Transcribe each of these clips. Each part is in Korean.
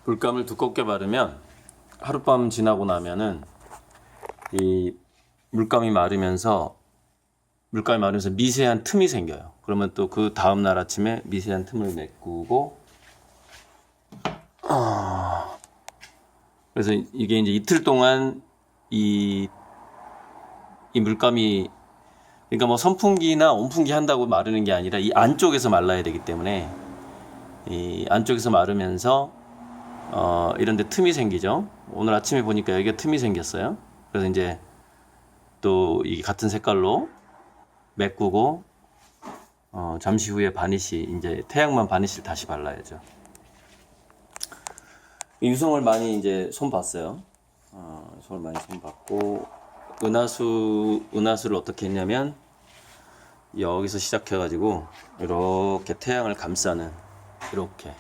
물감을 두껍게 바르면 하룻밤 지나고 나면은 이 물감이 마르면서 미세한 틈이 생겨요. 그러면 또 그 다음날 아침에 미세한 틈을 메꾸고 그래서 이게 이제 이틀 동안 이 물감이, 그러니까 뭐 선풍기나 온풍기 한다고 마르는 게 아니라 이 안쪽에서 말라야 되기 때문에 이 안쪽에서 마르면서 이런 데 틈이 생기죠. 오늘 아침에 보니까 여기가 틈이 생겼어요. 그래서 이제 또 이 같은 색깔로 메꾸고 잠시 후에 바니쉬, 이제 태양만 바니쉬를 다시 발라야죠. 유성을 많이 이제 손 봤어요. 손을 많이 손 봤고, 은하수를 어떻게 했냐면 여기서 시작해가지고 이렇게 태양을 감싸는, 이렇게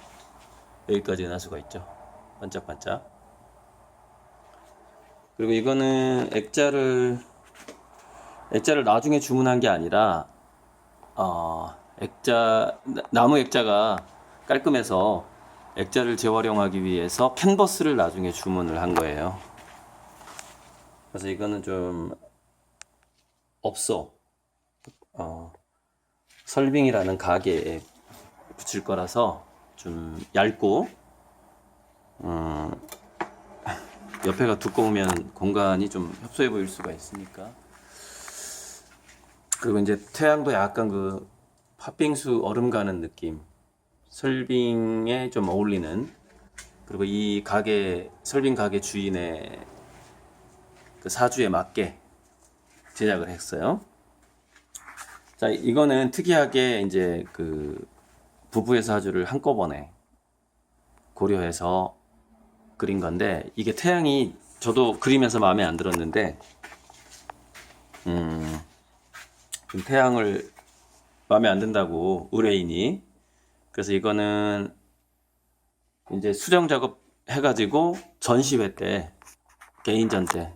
여기까지 은하수가 있죠. 반짝반짝. 그리고 이거는 액자를 나중에 주문한 게 아니라 나무 액자가 깔끔해서 액자를 재활용하기 위해서 캔버스를 나중에 주문을 한 거예요. 그래서 이거는 좀 업소 설빙이라는 가게에 붙일 거라서 좀 얇고 옆에가 두꺼우면 공간이 좀 협소해 보일 수가 있으니까. 그리고 이제 태양도 약간 그 팥빙수 얼음 가는 느낌, 설빙에 좀 어울리는, 그리고 이 설빙 가게 주인의 그 사주에 맞게 제작을 했어요. 자, 이거는 특이하게 이제 그 부부의 사주를 한꺼번에 고려해서 그린 건데, 이게 태양이 저도 그리면서 마음에 안 들었는데 좀 태양을 마음에 안 든다고 의뢰인이, 그래서 이거는 이제 수정 작업 해가지고 전시회 때, 개인전 때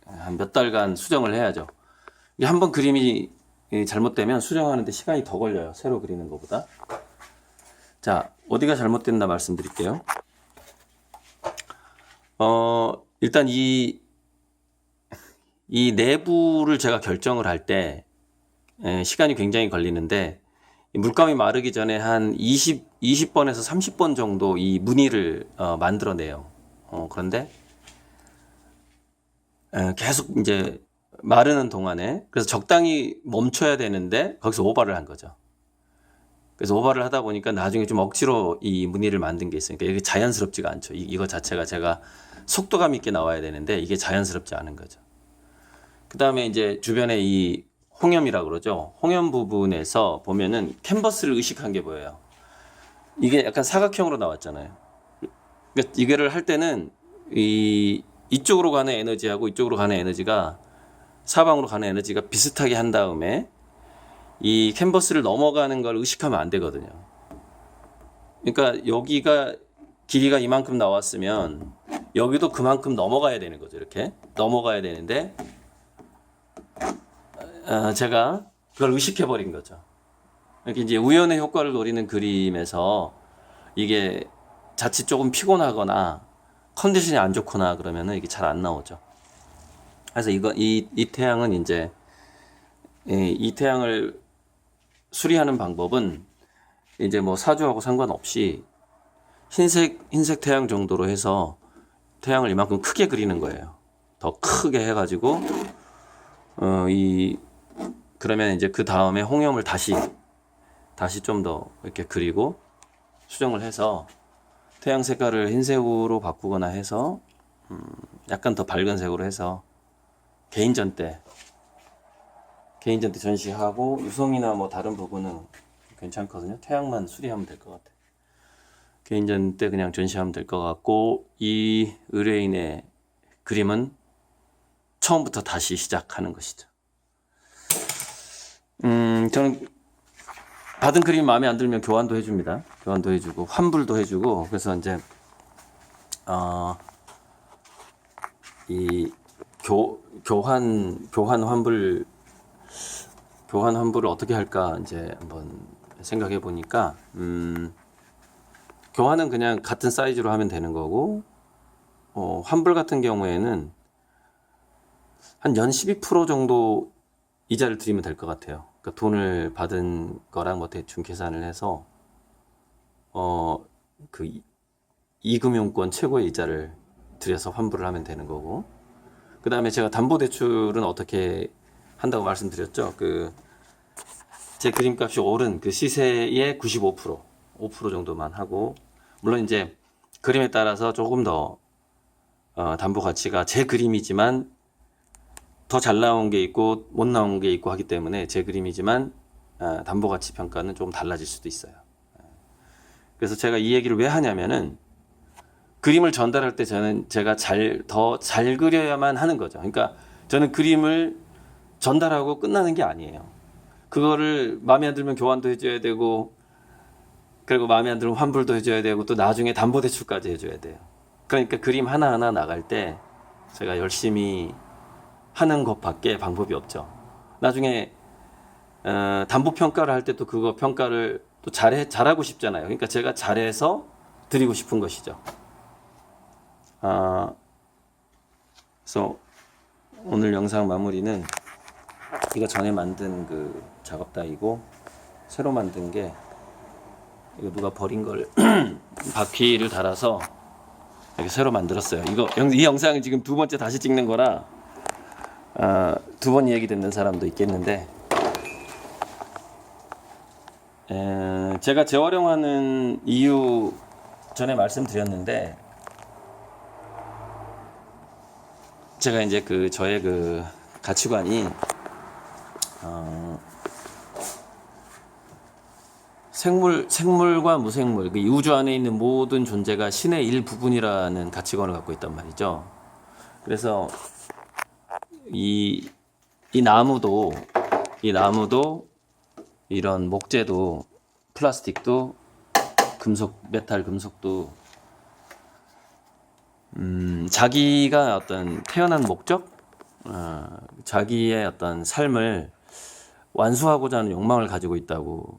한 몇 달간 수정을 해야죠. 이게 한번 그림이 잘못되면 수정하는데 시간이 더 걸려요, 새로 그리는 것보다. 자, 어디가 잘못됐나 말씀드릴게요. 일단 이 내부를 제가 결정을 할 때 시간이 굉장히 걸리는데, 물감이 마르기 전에 한 20번에서 30번 정도 이 무늬를 만들어내요. 그런데 계속 이제 마르는 동안에, 그래서 적당히 멈춰야 되는데 거기서 오버를 한 거죠. 그래서 오버를 하다 보니까 나중에 좀 억지로 이 무늬를 만든 게 있으니까 이게 자연스럽지가 않죠. 이거 자체가 제가 속도감 있게 나와야 되는데 이게 자연스럽지 않은 거죠. 그 다음에 이제 주변에 이 홍염이라고 그러죠. 홍염 부분에서 보면은 캔버스를 의식한 게 보여요. 이게 약간 사각형으로 나왔잖아요. 그러니까 이거를 할 때는 이쪽으로 가는 에너지하고 이쪽으로 가는 에너지가, 사방으로 가는 에너지가 비슷하게 한 다음에 이 캔버스를 넘어가는 걸 의식하면 안 되거든요. 그러니까 여기가 길이가 이만큼 나왔으면 여기도 그만큼 넘어가야 되는 거죠. 이렇게 넘어가야 되는데 제가 그걸 의식해 버린 거죠. 이렇게 이제 우연의 효과를 노리는 그림에서 이게 자칫 조금 피곤하거나 컨디션이 안 좋거나 그러면은 이게 잘 안 나오죠. 그래서 이 태양은 이제 이 태양을 수리하는 방법은 이제 뭐 사주하고 상관없이 흰색 태양 정도로 해서 태양을 이만큼 크게 그리는 거예요. 더 크게 해가지고 그러면 이제 그 다음에 홍염을 다시 좀 더 이렇게 그리고 수정을 해서 태양 색깔을 흰색으로 바꾸거나 해서 약간 더 밝은 색으로 해서 개인전 때 전시하고, 유성이나 뭐 다른 부분은 괜찮거든요. 태양만 수리하면 될 것 같아요. 개인전 때 그냥 전시하면 될 것 같고, 이 의뢰인의 그림은 처음부터 다시 시작하는 것이죠. 저는 받은 그림이 마음에 안 들면 교환도 해줍니다. 교환도 해주고 환불도 해주고. 그래서 이제 이 교환 환불을 어떻게 할까 이제 한번 생각해 보니까 교환은 그냥 같은 사이즈로 하면 되는 거고, 환불 같은 경우에는 한 연 12% 정도 이자를 드리면 될 것 같아요. 그러니까 돈을 받은 거랑 뭐 대충 계산을 해서 그 이금융권 최고의 이자를 들여서 환불을 하면 되는 거고, 그 다음에 제가 담보대출은 어떻게 한다고 말씀드렸죠. 제 그림값이 오른 그 시세의 95%, 5% 정도만 하고, 물론 이제 그림에 따라서 조금 더 담보 가치가 제 그림이지만 더 잘 나온 게 있고 못 나온 게 있고 하기 때문에 제 그림이지만 담보 가치 평가는 좀 달라질 수도 있어요. 그래서 제가 이 얘기를 왜 하냐면은 그림을 전달할 때 제가 더 잘 그려야만 하는 거죠. 그러니까 저는 그림을 전달하고 끝나는 게 아니에요. 그거를 마음에 안 들면 교환도 해줘야 되고, 그리고 마음에 안 들면 환불도 해줘야 되고, 또 나중에 담보대출까지 해줘야 돼요. 그러니까 그림 하나하나 나갈 때 제가 열심히 하는 것밖에 방법이 없죠. 나중에 담보평가를 할 때 또 그거 평가를 또 잘하고 싶잖아요. 그러니까 제가 잘해서 드리고 싶은 것이죠. 그래서 오늘 영상 마무리는 이거 전에 만든 그 작업대이고, 새로 만든 게 이거 누가 버린 걸 바퀴를 달아서 이렇게 새로 만들었어요. 이 영상은 지금 두 번째 다시 찍는 거라 두 번 얘기 듣는 사람도 있겠는데, 제가 재활용하는 이유 전에 말씀드렸는데, 제가 이제 저의 가치관이 생물과 무생물, 이 우주 안에 있는 모든 존재가 신의 일부분이라는 가치관을 갖고 있단 말이죠. 그래서 이 나무도 이런 목재도 플라스틱도 메탈 금속도 자기가 어떤 태어난 목적, 자기의 어떤 삶을 완수하고자 하는 욕망을 가지고 있다고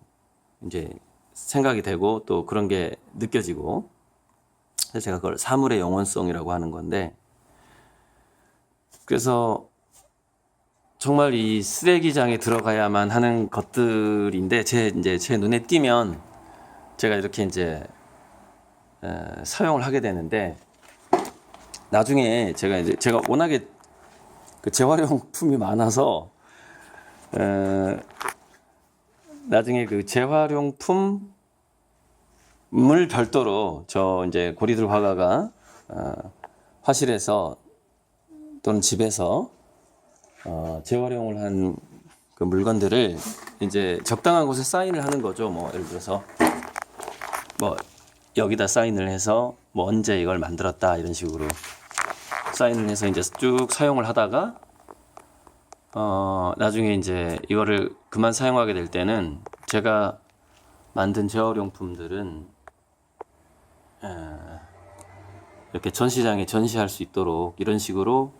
이제 생각이 되고, 또 그런 게 느껴지고, 그래서 제가 그걸 사물의 영원성이라고 하는 건데, 그래서 정말 이 쓰레기장에 들어가야만 하는 것들인데, 제 눈에 띄면 제가 이렇게 이제 사용을 하게 되는데, 나중에 제가 워낙에 재활용품이 많아서 나중에 재활용품을 별도로 이제 고리들 화가가 화실에서 또는 집에서 재활용을 한 그 물건들을 이제 적당한 곳에 사인을 하는 거죠. 뭐 예를 들어서 뭐 여기다 사인을 해서 뭐 언제 이걸 만들었다 이런 식으로 사인을 해서 이제 쭉 사용을 하다가 나중에 이제 이거를 그만 사용하게 될 때는 제가 만든 재활용품들은 이렇게 전시장에 전시할 수 있도록 이런 식으로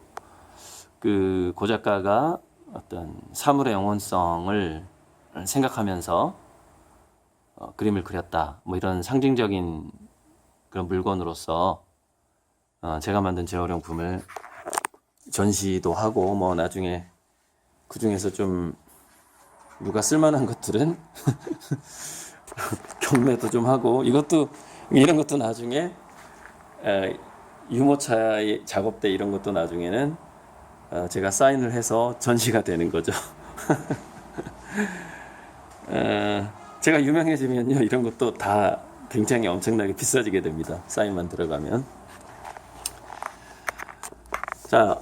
고 작가가 어떤 사물의 영혼성을 생각하면서 그림을 그렸다, 뭐 이런 상징적인 그런 물건으로서 제가 만든 재활용품을 전시도 하고, 뭐 나중에 그 중에서 좀 누가 쓸만한 것들은 경매도 좀 하고, 이런 것도 나중에 유모차 작업대 이런 것도 나중에는 제가 사인을 해서 전시가 되는 거죠. 제가 유명해지면요, 이런 것도 다 굉장히 엄청나게 비싸지게 됩니다. 사인만 들어가면. 자,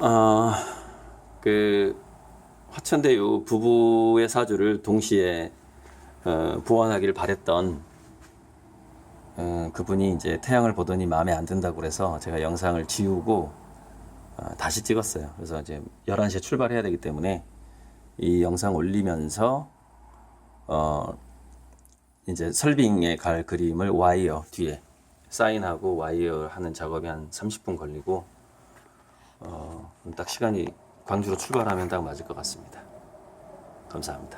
화천대유 부부의 사주를 동시에 보완하기를 바랬던 그분이 이제 태양을 보더니 마음에 안 든다고 그래서 제가 영상을 지우고 다시 찍었어요. 그래서 이제 11시에 출발해야 되기 때문에 이 영상 올리면서 이제 설빙에 갈 그림을 와이어 뒤에 사인하고 와이어 하는 작업이 한 30분 걸리고, 딱 시간이 광주로 출발하면 딱 맞을 것 같습니다. 감사합니다.